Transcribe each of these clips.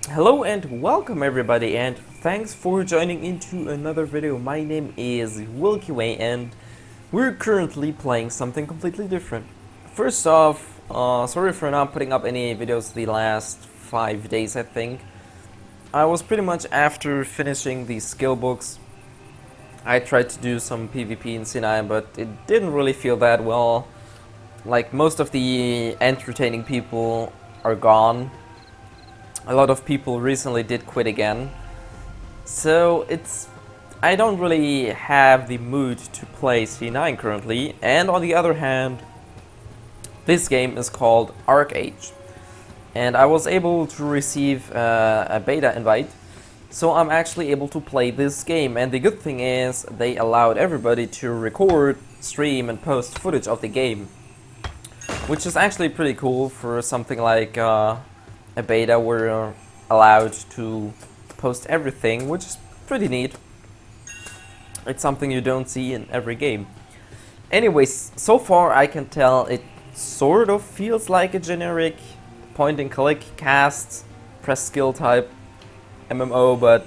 Hello and welcome everybody, and thanks for joining into another video. My name is Wilky and we're currently playing something completely different. First off, sorry for not putting up any videos the last 5 days I think. I was pretty much after finishing the skill books. I tried to do some PvP in C9, but it didn't really feel that well. Like, most of the entertaining people are gone. A lot of people recently did quit again, so I don't really have the mood to play C9 currently. And on the other hand, this game is called ArcheAge, and I was able to receive a beta invite, so I'm actually able to play this game. And the good thing is they allowed everybody to record, stream and post footage of the game, which is actually pretty cool for something like a beta. We're allowed to post everything, which is pretty neat. It's something you don't see in every game. Anyways, so far I can tell it sort of feels like a generic point and click cast, press skill type MMO, but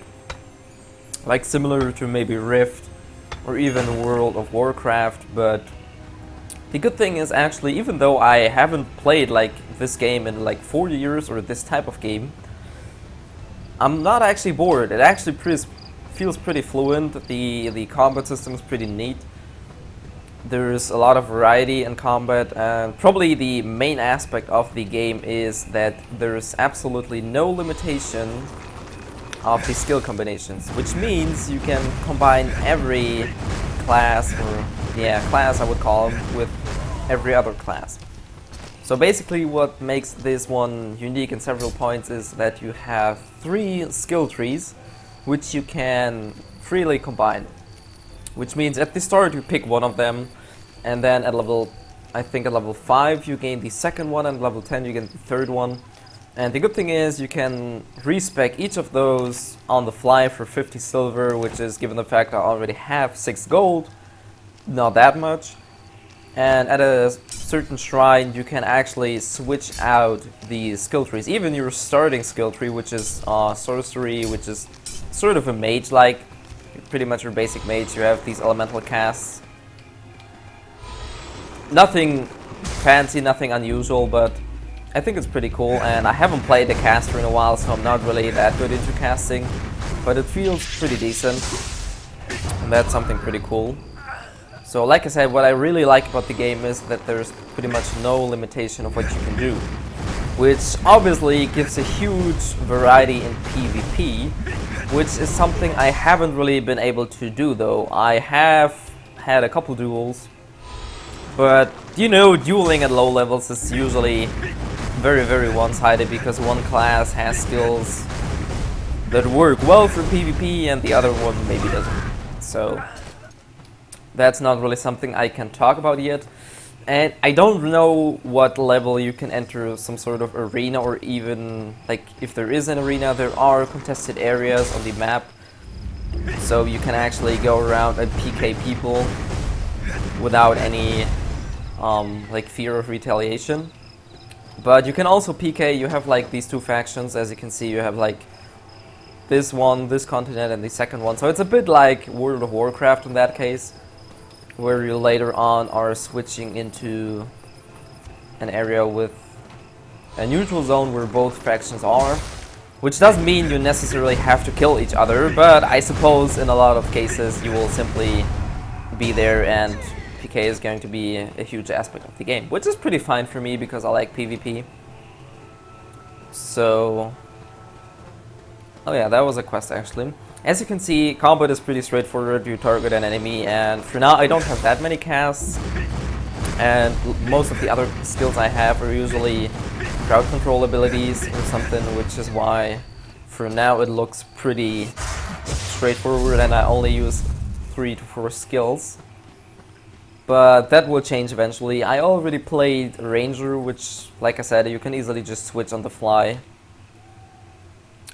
like similar to maybe Rift or even World of Warcraft. But the good thing is, actually, even though I haven't played like this game in like 4 years, or this type of game, I'm not actually bored. It actually feels pretty fluent. The combat system is pretty neat. There's a lot of variety in combat, and probably the main aspect of the game is that there's absolutely no limitation of the skill combinations, which means you can combine every class, or class I would call them, with every other class. So basically what makes this one unique in several points is that you have 3 skill trees which you can freely combine, which means at the start you pick one of them, and then at level 5 you gain the second one, and level 10 you get the third one. And the good thing is you can respec each of those on the fly for 50 silver, which is, given the fact I already have 6 gold, not that much. And at a certain shrine you can actually switch out the skill trees, even your starting skill tree, which is sorcery, which is sort of a mage-like, pretty much your basic mage. You have these elemental casts. Nothing fancy, nothing unusual, but I think it's pretty cool. And I haven't played the caster in a while, so I'm not really that good into casting, but it feels pretty decent, and that's something pretty cool. So like I said, what I really like about the game is that there's pretty much no limitation of what you can do, which obviously gives a huge variety in PvP, which is something I haven't really been able to do though. I have had a couple duels, but you know, dueling at low levels is usually very one-sided, because one class has skills that work well for PvP and the other one maybe doesn't. So that's not really something I can talk about yet. And I don't know what level you can enter some sort of arena, or even, like, if there is an arena, there are contested areas on the map, so you can actually go around and PK people without any like fear of retaliation. But you can also PK, you have like these 2 factions, as you can see. You have like this one, this continent, and the second one, so it's a bit like World of Warcraft in that case, where you later on are switching into an area with a neutral zone where both factions are, which doesn't mean you necessarily have to kill each other, but I suppose in a lot of cases you will simply be there, and PK is going to be a huge aspect of the game, which is pretty fine for me because I like PvP. So, oh yeah, that was a quest actually. As you can see, combat is pretty straightforward. You target an enemy, and for now I don't have that many casts, and most of the other skills I have are usually crowd control abilities or something, which is why for now it looks pretty straightforward, and I only use 3 to 4 skills. But that will change eventually. I already played Ranger, which, like I said, you can easily just switch on the fly,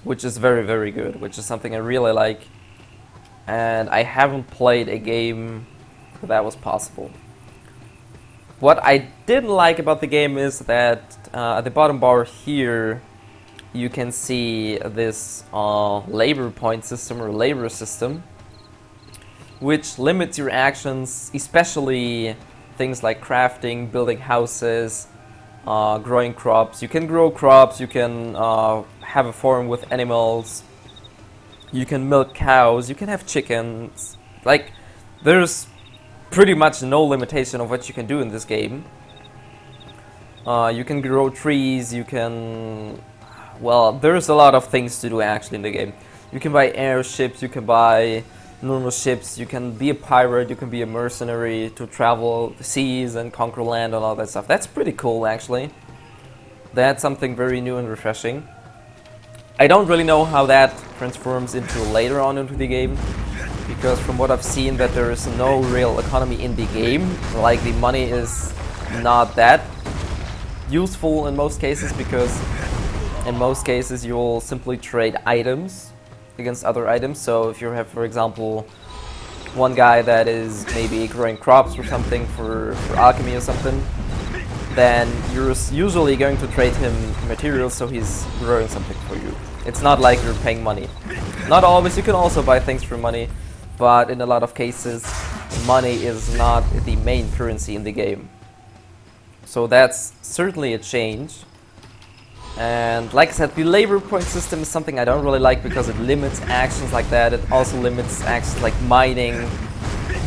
which is very good, which is something I really like. And I haven't played a game where that was possible. What I didn't like about the game is that at the bottom bar here you can see this labor point system or labor system, which limits your actions, especially things like crafting, building houses, growing crops. You can grow crops, you can have a farm with animals, you can milk cows, you can have chickens. Like, there's pretty much no limitation of what you can do in this game. You can grow trees, you can... Well, there's a lot of things to do actually in the game. You can buy airships, you can buy normal ships, you can be a pirate, you can be a mercenary to travel the seas and conquer land and all that stuff. That's pretty cool actually. That's something very new and refreshing. I don't really know how that transforms into later on into the game, because from what I've seen that there is no real economy in the game. Like, the money is not that useful in most cases, because in most cases you'll simply trade items against other items. So if you have, for example, one guy that is maybe growing crops or something for alchemy or something, then you're usually going to trade him materials so he's growing something for you. It's not like you're paying money. Not always, you can also buy things for money, but in a lot of cases money is not the main currency in the game. So that's certainly a change. And like I said, the labor point system is something I don't really like because it limits actions like that. It also limits actions like mining,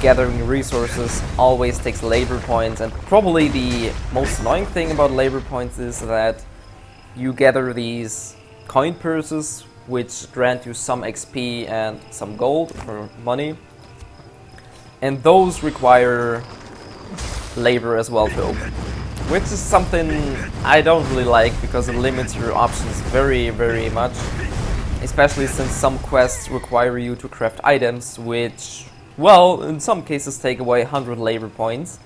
gathering resources, always takes labor points. And probably the most annoying thing about labor points is that you gather these coin purses, which grant you some XP and some gold or money. And those require labor as well to open, which is something I don't really like because it limits your options very, very much. Especially since some quests require you to craft items, which, well, in some cases take away 100 labor points.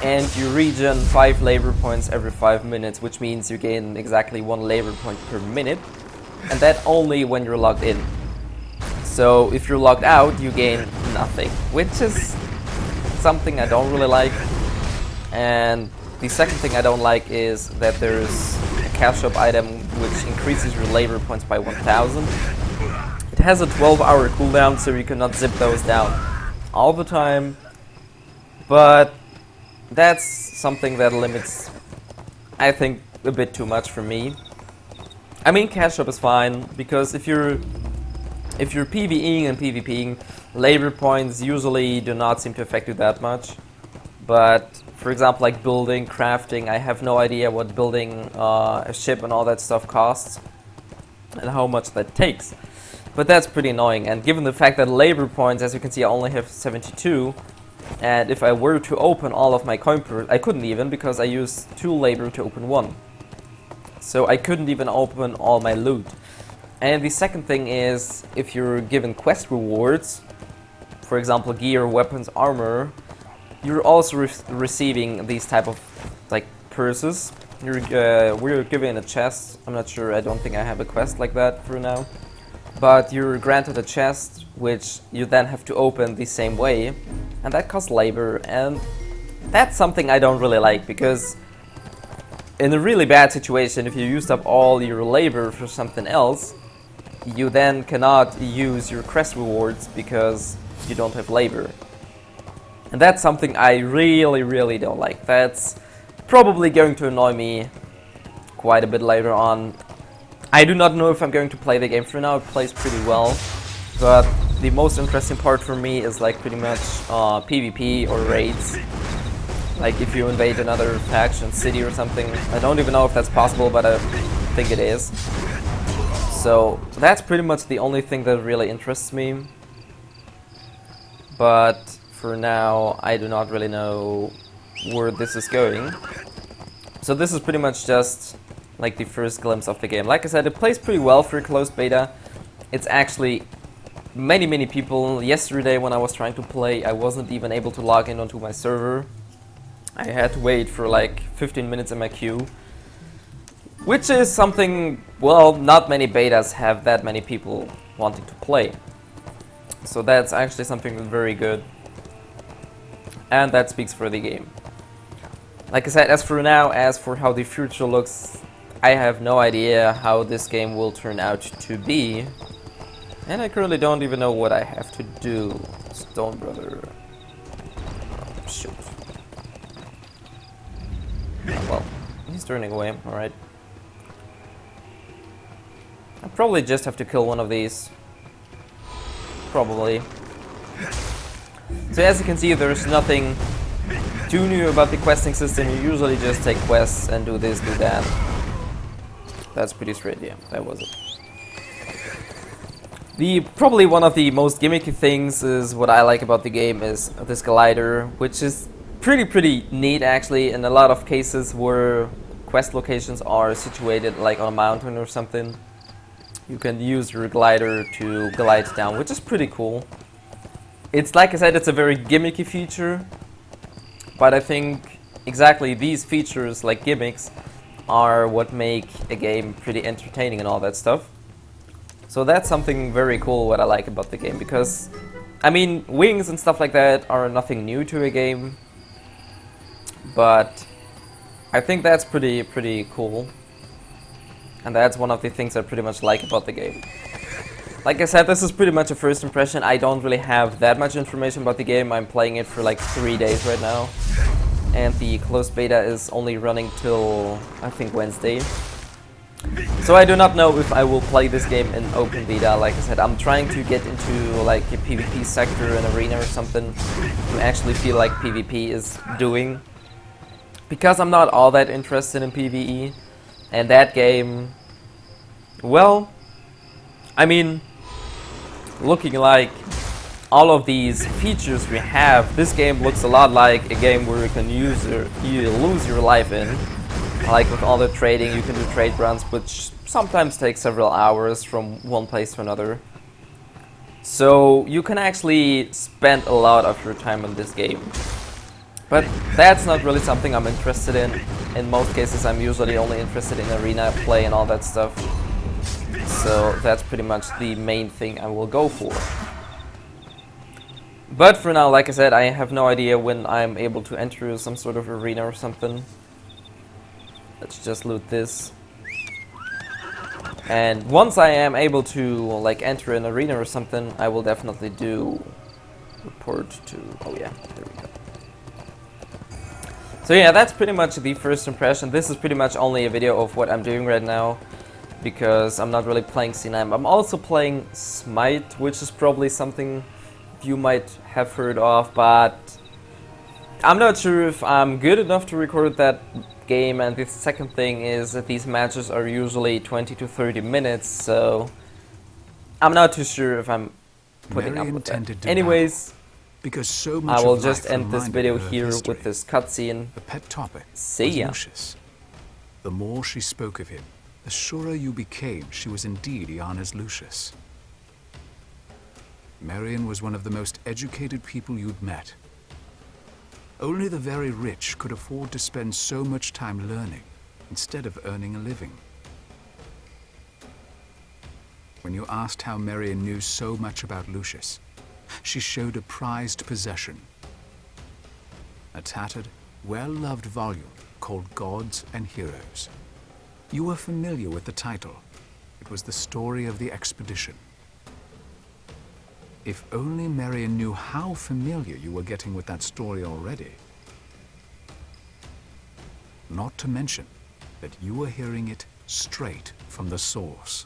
And you regen 5 labor points every 5 minutes, which means you gain exactly 1 labor point per minute. And that only when you're logged in. So if you're logged out, you gain nothing, which is something I don't really like. And the second thing I don't like is that there's a cash shop item which increases your labor points by 1000. It has a 12-hour cooldown, so you cannot zip those down all the time. But that's something that limits, I think, a bit too much for me. I mean, cash shop is fine, because if you're PvEing and PvPing, labor points usually do not seem to affect you that much. But for example, like building, crafting, I have no idea what building a ship and all that stuff costs and how much that takes. But that's pretty annoying, and given the fact that labor points, as you can see, I only have 72, and if I were to open all of my coin purse, I couldn't even, because I used 2 labor to open 1. So I couldn't even open all my loot. And the second thing is, if you're given quest rewards, for example gear, weapons, armor, you're also receiving these type of like purses. We're given a chest. I'm not sure, I don't think I have a quest like that for now. But you're granted a chest, which you then have to open the same way, and that costs labor, and that's something I don't really like, because in a really bad situation, if you used up all your labor for something else, you then cannot use your quest rewards because you don't have labor. And that's something I really don't like. That's probably going to annoy me quite a bit later on. I do not know if I'm going to play the game. For now it plays pretty well, but the most interesting part for me is like pretty much PvP or raids. Like if you invade another faction city or something. I don't even know if that's possible, but I think it is. So that's pretty much the only thing that really interests me. But for now, I do not really know where this is going. So this is pretty much just like the first glimpse of the game. Like I said, it plays pretty well for a closed beta. It's actually many people. Yesterday when I was trying to play, I wasn't even able to log in onto my server. I had to wait for like 15 minutes in my queue. Which is something, well, not many betas have that many people wanting to play. So that's actually something very good. And that speaks for the game. Like I said, as for now, as for how the future looks, I have no idea how this game will turn out to be. And I currently don't even know what I have to do. Stone Brother. Oh, shoot. Well, he's turning away, alright. I probably just have to kill one of these. Probably. So as you can see, there's nothing too new about the questing system. You usually just take quests and do this, do that. That's pretty straight, yeah, that was it. Probably one of the most gimmicky things is what I like about the game is this glider, which is pretty neat actually in a lot of cases where quest locations are situated like on a mountain or something. You can use your glider to glide down, which is pretty cool. It's like I said, it's a very gimmicky feature, but I think exactly these features, like gimmicks, are what make a game pretty entertaining and all that stuff. So that's something very cool what I like about the game, because I mean, wings and stuff like that are nothing new to a game, but I think that's pretty cool. And that's one of the things I pretty much like about the game. Like I said, this is pretty much a first impression. I don't really have that much information about the game. I'm playing it for like 3 days right now. And the closed beta is only running till, I think, Wednesday. So I do not know if I will play this game in open beta. Like I said, I'm trying to get into like a PvP sector, an arena or something, to actually feel like PvP is doing. Because I'm not all that interested in PvE. And that game, well, I mean, looking like all of these features we have, this game looks a lot like a game where you can lose your life in. Like with all the trading, you can do trade runs, which sometimes take several hours from one place to another. So you can actually spend a lot of your time on this game. But that's not really something I'm interested in. In most cases, I'm usually only interested in arena play and all that stuff. So that's pretty much the main thing I will go for. But for now, like I said, I have no idea when I'm able to enter some sort of arena or something. Let's just loot this. And once I am able to like enter an arena or something, I will definitely do report to, oh yeah, there we go. So yeah, that's pretty much the first impression. This is pretty much only a video of what I'm doing right now, because I'm not really playing C9. I'm also playing Smite, which is probably something you might have heard of, but I'm not sure if I'm good enough to record that game. And the second thing is that these matches are usually 20 to 30 minutes, so I'm not too sure if I'm putting up with that. Anyways, because so much I will just end this video here history. with this cutscene. The pet topic See ya. was Lucius. The more she spoke of him, the surer you became she was indeed Iana's Lucius. Marion was one of the most educated people you'd met. Only the very rich could afford to spend so much time learning instead of earning a living. When you asked how Marion knew so much about Lucius, she showed a prized possession. A tattered, well-loved volume called Gods and Heroes. You were familiar with the title. It was the story of the expedition. If only Marion knew how familiar you were getting with that story already. Not to mention that you were hearing it straight from the source.